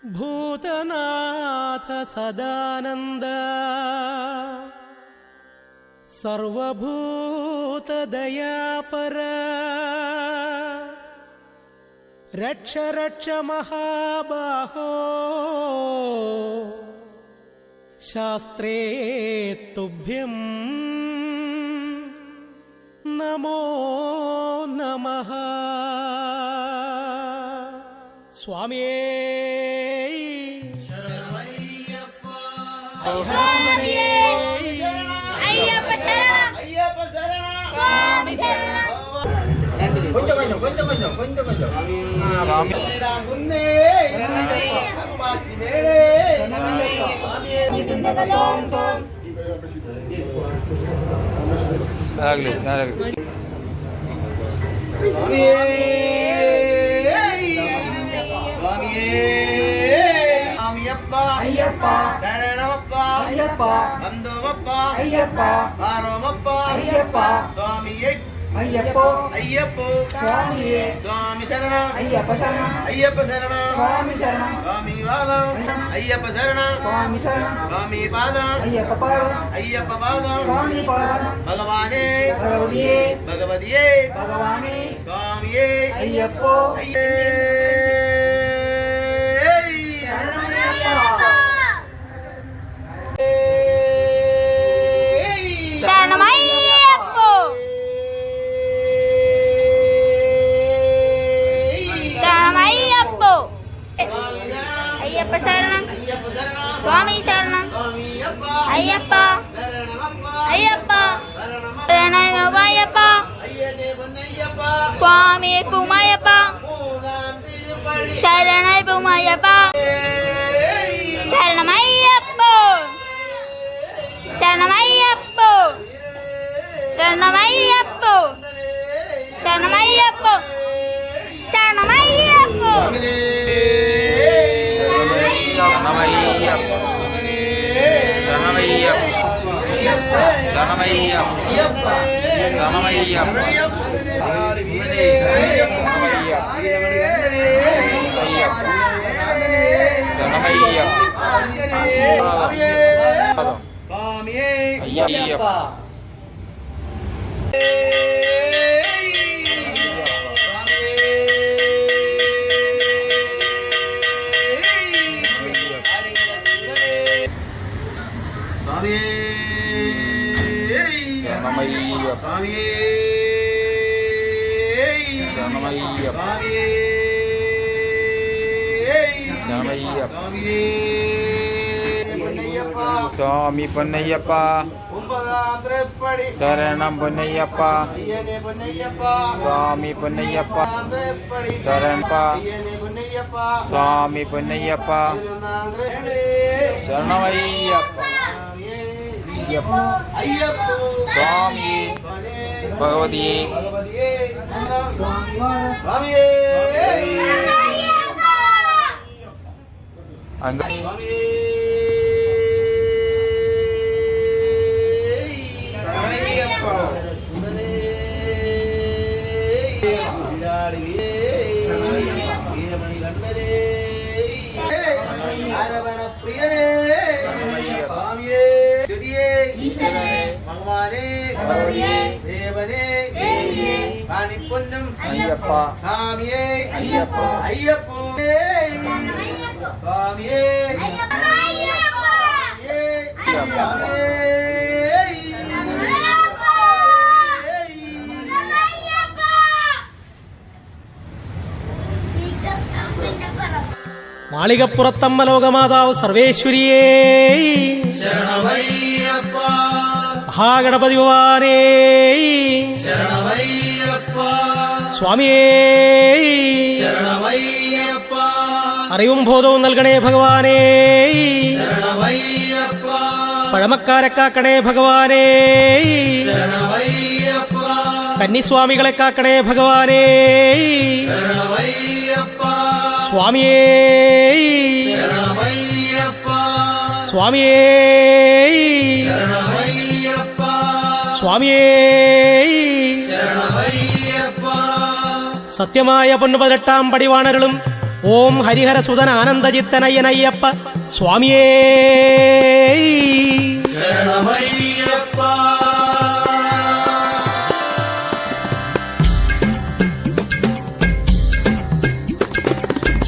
ഭൂതനാഥ സദാനന്ദ സർവഭൂതദയാപര രക്ഷ രക്ഷ മഹാബാഹോ ശാസ്ത്രേ തുഭ്യം നമോ നമഃ. സ്വാമിയേ ஐயப்பா சரணமப்பா ஐயப்பா வந்தோமப்பா ஐயப்பா ஆரோமப்பா ஐயப்பா சுவாமியே ஐயப்போ ஐயப்போ சுவாமியே சுவாமி சரணம் ஐயப்ப சரணம் ஐயப்ப சரணம் சுவாமி சரணம் சுவாமி பாதம் ஐயப்ப சரணம் சுவாமி சரணம் சுவாமி பாதம் ஐயப்ப பாதம் ஐயப்ப பாதம் சுவாமி பாதம் பகவானே பகவதியே பகவதியே பகவானே சுவாமியே ஐயப்போ ஐயே ஐயப்ப சரணம் சுவாமி சரணம் ஐயப்பா ஐயப்பா சரணமையப்பா சுவாமி பூமாயப்பா சரணை பூமாயப்பா சரணமையப்போ சரணமையப்போ சரணமையப்போ சரணமையப்போ சரணமையப்போ சுவாமி பொன்னையப்பா சரணம் பொன்னையப்பா சுவாமி பொன்னையப்பா சரணப்பா சுவாமி பொன்னையப்பா சரணமையப்பா சுவாமி பகவதியே அங்க ஐயப்பா சாமியே ஐயப்பா ஐயப்போ சாமியே മാളികപ്പുറത്തമ്മ ലോകമാതാവ് സർവേശ്വരിയേ ശരണമയ്യപ്പ മഹാഗണപതി ഭഗവാനേ ശരണമയ്യപ്പ സ്വാമിയേ ശരണമയ്യപ്പ അറിവും ബോധവും നൽകണേ ഭഗവാനേ ശരണമയ്യപ്പ പഴമക്കാരെ കാക്കണേ ഭഗവാനേ ശരണമയ്യപ്പ കന്നിസ്വാമികളെ കാക്കണേ ഭഗവാനേ ശരണമയ്യപ്പ സ്വാമിയേ ശരണമയ്യപ്പ സ്വാമിയേ ശരണമയ്യപ്പ സ്വാമിയേ ശരണമയ്യപ്പ സത്യമായ പൊന്നു 18 പടിവാണകളും ഓം ഹരിഹര സുതന ആനന്ദചിത്തനയ്യനയ്യപ്പ സ്വാമിയേ. ശരണമയ്യപ്പ.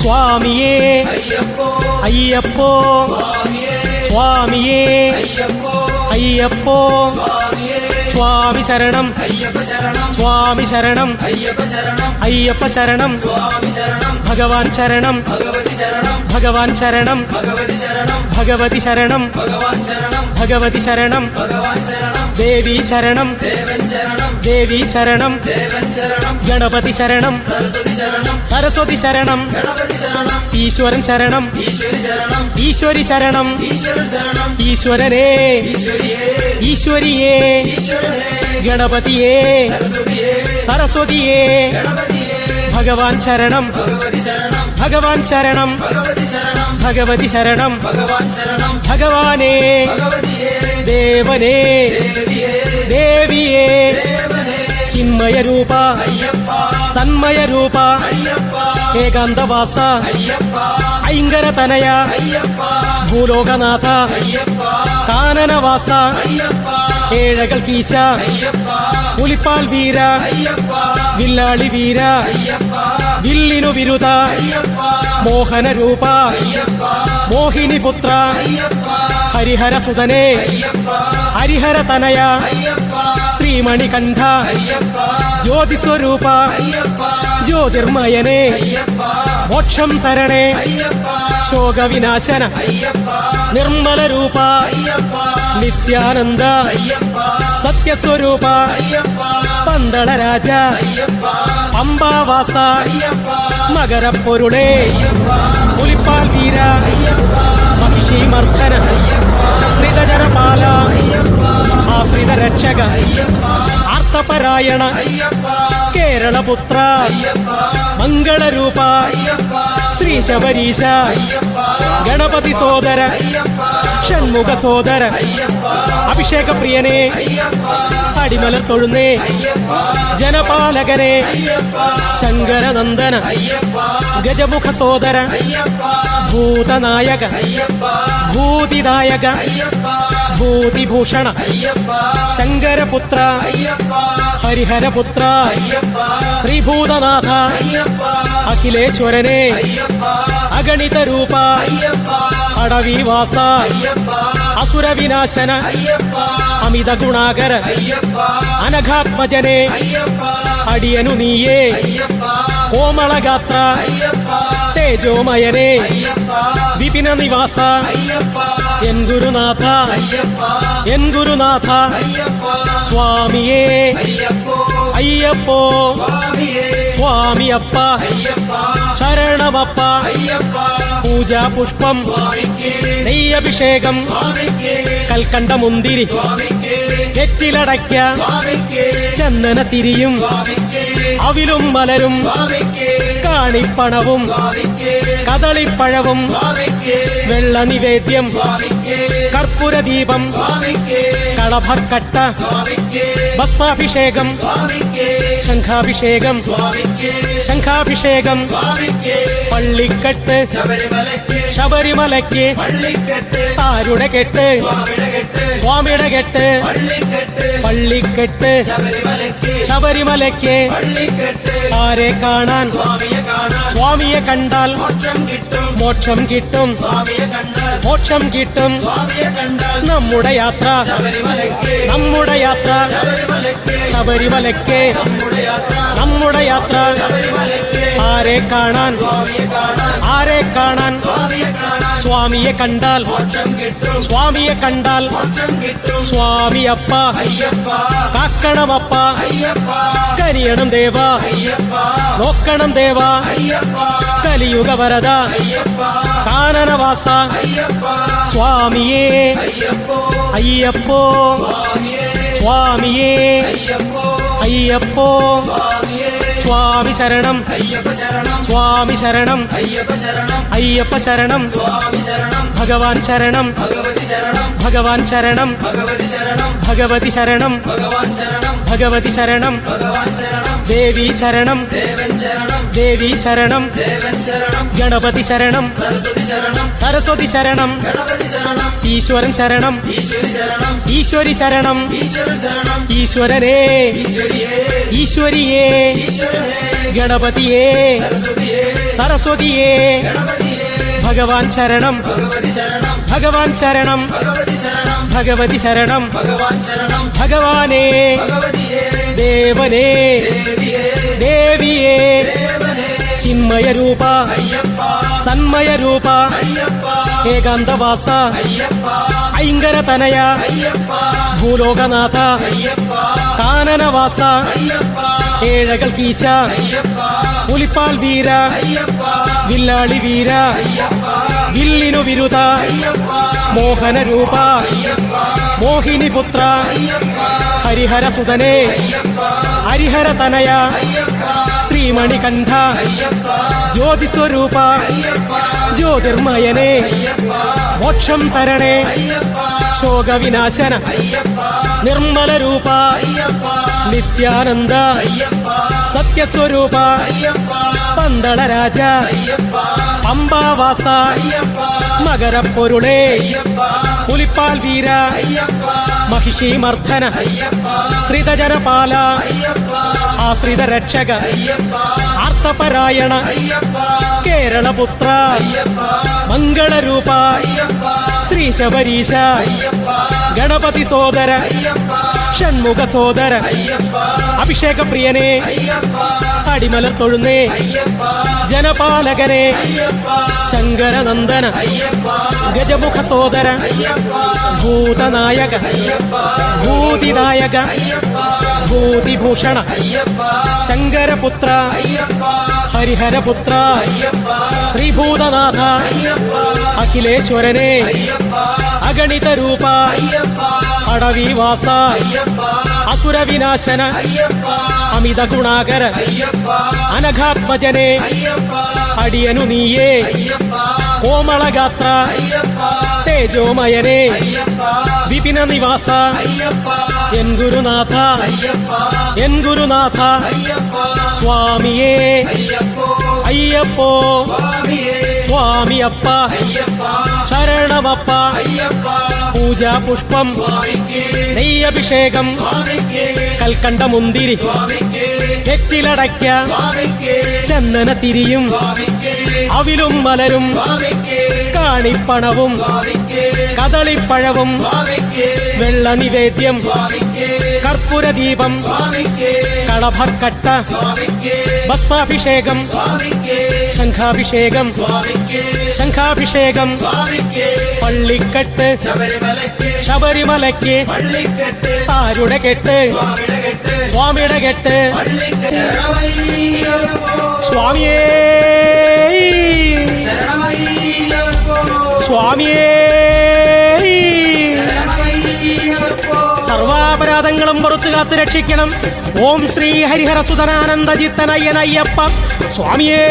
സ്വാമിയേ അയ്യപ്പോ അയ്യപ്പോ സ്വാമിയേ, സ്വാമിയേ അയ്യപ്പോ അയ്യപ്പോ സ്വാമിയേ, സ്വാമി ശരണം അയ്യപ്പ ശരണം, സ്വാമി ശരണം അയ്യപ്പ ശരണം, അയ്യപ്പ ശരണം സ്വാമി ശരണം, ഭഗവാൻ ശരണം ഭഗവതി ശരണം, ഭഗവാൻ ശരണം ഭഗവതി ശരണം, ഭഗവതി ശരണം ഭഗവാൻ ശരണം, ഭഗവതി ശരണം ഭഗവാൻ ശരണം, ദേവി ശരണം ദേവൻ ശരണം, ദേവി ശരണം ദേവൻ ശരണം, ഗണപതി ശരണം സരസ്വതി ശരണം, സരസ്വതി ശരണം ഗണപതി ശരണം, ഈശ്വരൻ ശരണം ഈശ്വരി ശരണം, ഈശ്വരി ശരണം ഈശ്വരൻ ശരണം, ഈശ്വരനേ ഈശ്വരിയേ, ഈശ്വരിയേ ഈശ്വരനേ, ഗണപതിയേ സരസ്വതിയേ, സരസ്വതിയേ ഗണപതിയേ, ഭഗവാൻ ശരണം ഭഗവതി ശരണം, ഭഗവാൻ ശരണം ഭഗവതി ശരണം, ഭഗവതി ശരണം ഭഗവാൻ ശരണം, ഭഗവാനേ ഭഗവതിയേ, ദേവനേ ദേവിയേ, ദേവിയേ ദേവനേ, ചിന്മയരൂപ അയ്യപ്പ, സന്മയരൂപ അയ്യപ്പ, ഏകാന്തവാസ അയ്യപ്പ, ഐങ്കരതനയ അയ്യപ്പ, ഭൂലോകനാഥ അയ്യപ്പ, കാനനവാസ അയ്യപ്പ, ഏഴകൾ കീശ അയ്യപ്പ, പുലിപ്പാൽ വീര അയ്യപ്പ, വില്ലാളി വീര അയ്യപ്പ, വില്ലിനു വിരുദ അയ്യപ്പ, മോഹനരൂപ അയ്യപ്പ, മോഹിനിപുത്ര അയ്യപ്പ, ഹരിഹര സുതനേ അയ്യപ്പ, ഹരിഹര തനയ അയ്യപ്പ, ശ്രീമണികണ്ഠ അയ്യപ്പ, ജ്യോതിസ്വരൂപ അയ്യപ്പ, ജ്യോതിർമയനേ അയ്യപ്പ, മോക്ഷം തരണേ അയ്യപ്പ, ശോകവിനാശന അയ്യപ്പ, നിർമ്മലരൂപ അയ്യപ്പ, നിത്യാനന്ദ അയ്യപ്പ, സത്യസ്വരൂപ അയ്യപ്പ, പന്തളരാജ അയ്യപ്പ, പമ്പാവാസ അയ്യപ്പ, മകരപ്പൊരുളേ അയ്യപ്പ, പുലിപ്പാൽ വീര അയ്യപ്പ, മഹിഷീമർദ്ദന ശ്രിതജനപാല അയ്യപ്പ, ആശ്രിത രക്ഷക അയ്യപ്പ, ആർത്തപരായണ അയ്യപ്പ, കേരളപുത്ര അയ്യപ്പ, മംഗളരൂപ അയ്യപ്പ, ശ്രീ ശബരീശ അയ്യപ്പ, ഗണപതി സോദര അയ്യപ്പ, ഷൺമുഖ സോദര അയ്യപ്പ, അഭിഷേക പ്രിയനെ അയ്യപ്പ, അടിമലർ തൊഴുന്നേ അയ്യപ്പ, ജനപാലകനെ അയ്യപ്പ, ശങ്കരനന്ദന അയ്യപ്പ, ഗജമുഖ സോദര അയ്യപ്പ, ഭൂതനായക അയ്യപ്പ, ഭൂതിദായക അയ്യപ്പ, ഭൂതിഭൂഷണ അയ്യപ്പ, ശങ്കരപുത്ര അയ്യപ്പ, ഹരിഹരപുത്ര അയ്യപ്പ, ശ്രീഭൂതനാഥ അയ്യപ്പ, അഖിലേശ്വരനെ അയ്യപ്പ, അഗണിത രൂപ അയ്യപ്പ, അടവിവാസ അയ്യപ്പ, അസുരവിനാശന അയ്യപ്പ, അമിത ഗുണാകര അയ്യപ്പ, അനഘാത്മജനെ അയ്യപ്പ, അടിയനു നീയേ അയ്യപ്പ, കോമളഗാത്ര അയ്യപ്പ, തേജോമയനെ അയ്യപ്പ, വിപിന നിവാസ അയ്യപ്പ, എൻ ഗുരുനാഥ അയ്യപ്പ, എൻ ഗുരുനാഥ അയ്യപ്പ, സ്വാമിയേ അയ്യപ്പോ, അയ്യപ്പോ സ്വാമിയേ, സ്വാമിയപ്പ അയ്യപ്പ, ശരണമപ്പ അയ്യപ്പ, പൂജാ പുഷ്പം സ്വാമിക്കേ, നെയ്യഭിഷേകം സ്വാമിക്കേ, കൽക്കണ്ട മുന്തിരി സ്വാമിക്കേ, വെറ്റിലടയ്ക്ക സ്വാമിക്കേ, ചന്ദന തിരിയും സ്വാമിക്കേ, അവിലും മലരും സ്വാമിക്കേ, കാണിപ്പണവും സ്വാമിക്കേ, കദളിപ്പഴവും സ്വാമിക്കേ, വെള്ള നിവേദ്യം സ്വാമിക്കേ, കർപ്പൂരദീപം സ്വാമിക്കേ, കളഭക്കട്ട സ്വാമിക്കേ, ഭസ്മാഭിഷേകം സ്വാമിക്കേ, ശംഖാഭിഷേകം സ്വാമിക്കേ, ശംഖാഭിഷേകം സ്വാമിക്കേ, പള്ളിക്കെട്ട് ശബരിമലയ്ക്ക്, ശബരിമലയ്ക്ക് പള്ളിക്കെട്ട്, ആരുടെ കെട്ട് സ്വാമിയുടെ കെട്ട്, സ്വാമിയുടെ കെട്ട് പള്ളിക്കെട്ട്, പള്ളിക്കെട്ട് ശബരിമലയ്ക്ക്, ശബരിമലയ്ക്ക് പള്ളിക്കെട്ട്, ആരെ കാണാൻ സ്വാമിയെ കാണാൻ സ്വാമിയെ കണ്ടാൽ മോക്ഷം കിട്ടും, മോക്ഷം കിട്ടും സ്വാമിയെ കണ്ടാൽ മോക്ഷം കിട്ടും സ്വാമിയെ കണ്ടാൽ നമ്മുടെ യാത്ര ശബരിമലയ്ക്ക്, നമ്മുടെ യാത്ര ശബരിമലയ്ക്ക്, ശബരിമലയ്ക്ക് നമ്മുടെ യാത്ര, നമ്മുടെ യാത്ര ശബരിമലയ്ക്ക്, ആരെ കാണാൻ സ്വാമിയെ കാണാൻ, ആരെ കാണാൻ സ്വാമിയെ കാണാൻ സ്വാമിയെ കണ്ടാൽ മോക്ഷം കിട്ടും, സ്വാമിയെ കണ്ടാൽ മോക്ഷം കിട്ടും, സ്വാമിയപ്പ അയ്യപ്പ, കാക്കണമപ്പ അയ്യപ്പ, കനിയണം ദേവ അയ്യപ്പ, നോക്കണം ദേവ അയ്യപ്പ, കലിയുഗ വരദ അയ്യപ്പ, കാനനവാസ അയ്യപ്പ, സ്വാമിയേ അയ്യപ്പോ, അയ്യപ്പോ സ്വാമിയേ, സ്വാമിയേ അയ്യപ്പോ, അയ്യപ്പോ സ്വാമിയേ, സ്വാമി ശരണം അയ്യപ്പ ശരണം, സ്വാമി ശരണം അയ്യപ്പ ശരണം, അയ്യപ്പ ശരണം സ്വാമി ശരണം, ഭഗവാൻ ശരണം ഭഗവതി ശരണം, ഭഗവാൻ ശരണം ഭഗവതി ശരണം, ഭഗവതി ശരണം ഭഗവാൻ ശരണം, ഭഗവതി ശരണം ഭഗവാൻ ശരണം, ദേവി ശരണം ദേവി ശരണം ഗണപതി ശരണം സരസ്വതി ശരണം ഈശ്വരൻ ശരണം ഈശ്വരി ശരണം ഈശ്വരനേ ഈശ്വരിയേ ഗണപതിയേ സരസ്വതിയേ ഭഗവാൻ ശരണം ഭഗവാൻ ശരണം ഭഗവതി ശരണം ഭഗവാനേ ദേവനേ ദേവിയേ ചിന്മയ രൂപ സന്മയ രൂപ ഏകാന്തവാസ ഐങ്കര തനയ ഭൂലോകനാഥ കാനനവാസ ഏഴകൾ കീശ പുലിപ്പാൽ വീര വില്ലാളി വീര വില്ലിനു വിരുദ മോഹന രൂപ മോഹിനി പുത്ര ഹരിഹര സുതനേ ഹരിഹര തനയ ശ്രീമണികണ്ഠ ജ്യോതിസ്വരൂപ ജ്യോതിർമയനേ മോക്ഷം തരണേ ശോകവിനാശന നിർമ്മല രൂപ നിത്യാനന്ദ സത്യസ്വരൂപ പന്തളരാജ പമ്പാവാസ മകരപ്പൊരുളേ പുലിപ്പാൽ വീര മഹിഷീമർദ്ദന ശ്രിതജനപാല ആശ്രിത രക്ഷക ആർത്തപരായണ കേരളപുത്ര മംഗളരൂപ ശ്രീ ശബരീശ ഗണപതി സോദര ഷൺമുഖ സോദര അഭിഷേക പ്രിയനേ അടിമലർ തൊഴുന്നേ ജനപാലകനെ ശങ്കരനന്ദന ഗജമുഖ സോദര ഭൂതനായക ഭൂതിനായക ഭൂതിഭൂഷണ ശങ്കരപുത്ര ഹരിഹരപുത്ര ശ്രീഭൂതനാഥ അഖിലേശ്വരനെ അഗണിത രൂപ അടവിവാസ അസുരവിനാശന അമിത ഗുണാകര അനഘാത്മജനെ അടിയനു നീയേ കോമളഗാത്ര തേജോമയനെ വിപിന നിവാസ എൻ ഗുരുനാഥ എൻ ഗുരുനാഥ സ്വാമിയേ അയ്യപ്പോ സ്വാമിയപ്പ ശരണമപ്പ പൂജാ പുഷ്പം നെയ്യഭിഷേകം കൽക്കണ്ട മുന്തിരി വെറ്റിലടയ്ക്ക ചന്ദന തിരിയും അവിലും മലരും കാണിപ്പണവും കദളിപ്പഴവും വെള്ള നിവേദ്യം കർപ്പൂരദീപം കളഭക്കട്ട ഭസ്മാഭിഷേകം ശംഖാഭിഷേകം ശംഖാഭിഷേകം പള്ളിക്കെട്ട് ശബരിമലയ്ക്ക് ആരുടെ കെട്ട് സ്വാമിയുടെ കെട്ട് സ്വാമിയേ സ്വാമിയേ സർവാപരാധങ്ങളും പുറത്തു കാത്തു രക്ഷിക്കണം. ഓം ശ്രീ ഹരിഹര സുതനാനന്ദ ചിത്തനയ്യനയ്യപ്പ സ്വാമിയേ.